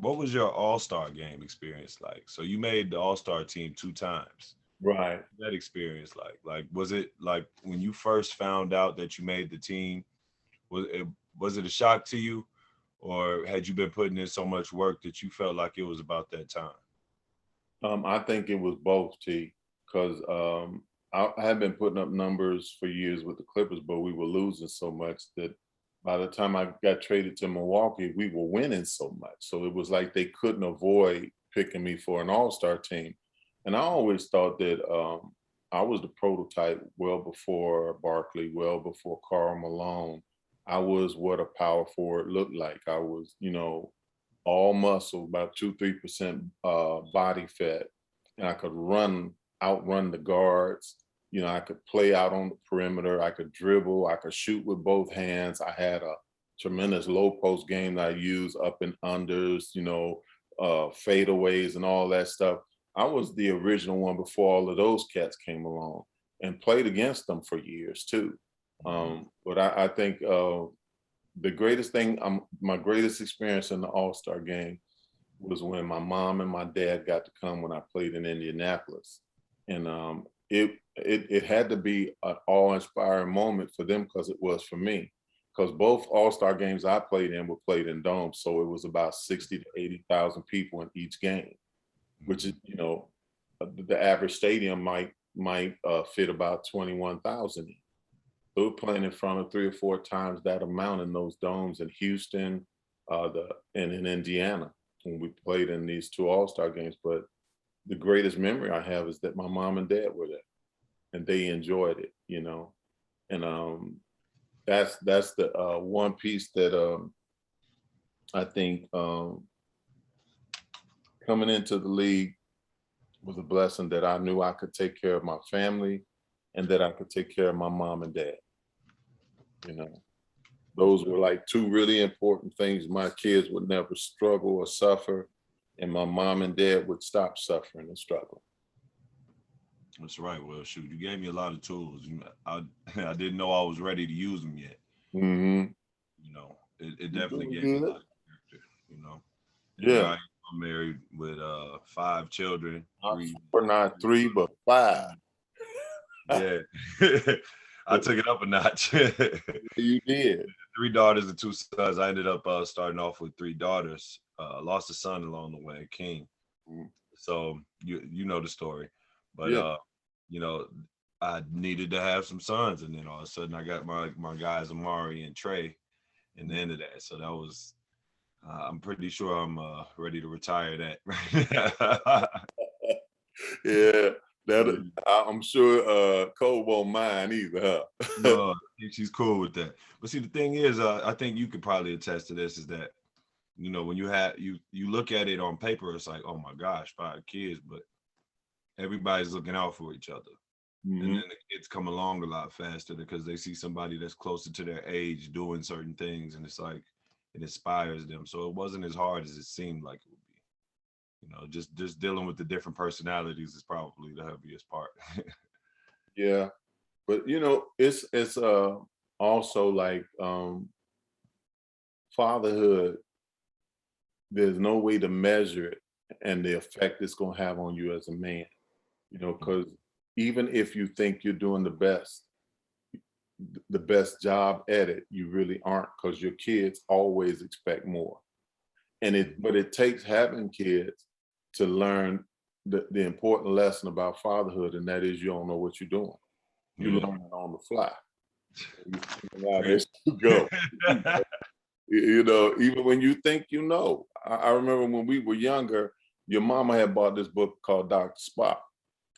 What was your All-Star game experience like? So you made the All-Star team 2 times. Right. That experience like? Like was it like when you first found out that you made the team, was it a shock to you, or had you been putting in so much work that you felt like it was about that time? I think it was both, T, because I had been putting up numbers for years with the Clippers, but we were losing so much that by the time I got traded to Milwaukee, we were winning so much. So it was like they couldn't avoid picking me for an all-star team. And I always thought that I was the prototype well before Barkley, well before Karl Malone. I was what a power forward looked like. I was, all muscle, about 2-3% body fat, and I could outrun the guards. I could play out on the perimeter. I could dribble. I could shoot with both hands. I had a tremendous low post game that I used up and unders, fadeaways and all that stuff. I was the original one before all of those cats came along, and played against them for years too. Mhm. But I think the greatest thing, my greatest experience in the All-Star game was when my mom and my dad got to come when I played in Indianapolis. And it had to be an awe-inspiring moment for them because it was for me. Because both All-Star games I played in were played in domes. So it was about 60 to 80,000 people in each game, which is, Mhm. the average stadium might fit about 21,000 in. We were playing in front of 3 or 4 times that amount in those domes in Houston, and in Indiana when we played in these two All-Star games. But the greatest memory I have is that my mom and dad were there and they enjoyed it. And that's the one piece that I think coming into the league was a blessing, that I knew I could take care of my family and that I could take care of my mom and dad. You know. Those were like two really important things. My kids would never struggle or suffer, and my mom and dad would stop suffering and struggle. That's right. Well, shoot, you gave me a lot of tools. I didn't know I was ready to use them yet. Hmm. It You definitely doing gave me a good? lot of character. And here Yeah. I'm married with 5 children, Not three. four, not three, but five. Yeah, I took it up a notch. You did. 3 daughters and 2 sons. I ended up starting off with 3 daughters. Lost a son along the way, King. Mhm. So you know the story, but Yeah. you know, I needed to have some sons, and then all of a sudden I got my guys Amari and Trey in the end of that. So that was I'm pretty sure I'm ready to retire that. Yeah. Yeah. That I'm sure Cole won't mind either, huh? No, she's cool with that. But see, the thing is, I think you could probably attest to this is that when you look at it on paper, it's like, oh my gosh, 5 kids, but everybody's looking out for each other. And Hmm. then the kids come along a lot faster because they see somebody that's closer to their age doing certain things, and it's like it inspires them. So it wasn't as hard as it seemed like it would be. Just dealing with the different personalities is probably the heaviest part. Yeah. But it's also like fatherhood, there's no way to measure it and the effect it's going to have on you as a man, because even if you think you're doing the best job at it, you really aren't, because your kids always expect more. But it takes having kids to learn the important lesson about fatherhood, and that is you don't know what you're doing. You Yeah. learn it on the fly. You figure out Preach. as you go. Even when you think I remember when we were younger, your mama had bought this book called Dr. Spock.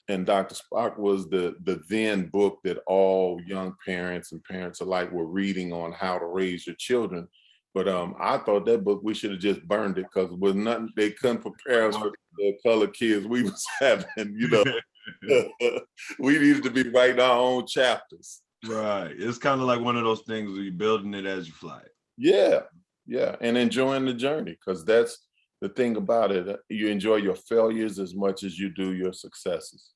And Dr. Spock was the then book that all young parents and parents alike were reading on how to raise your children. But I thought that book we should have just burned it, because it was nothing, they couldn't prepare us for the color kids we was having. We needed to be writing our own chapters. Right. It's kind of like one of those things where you're building it as you fly it. Yeah, yeah, and enjoying the journey, because that's the thing about it. You enjoy your failures as much as you do your successes.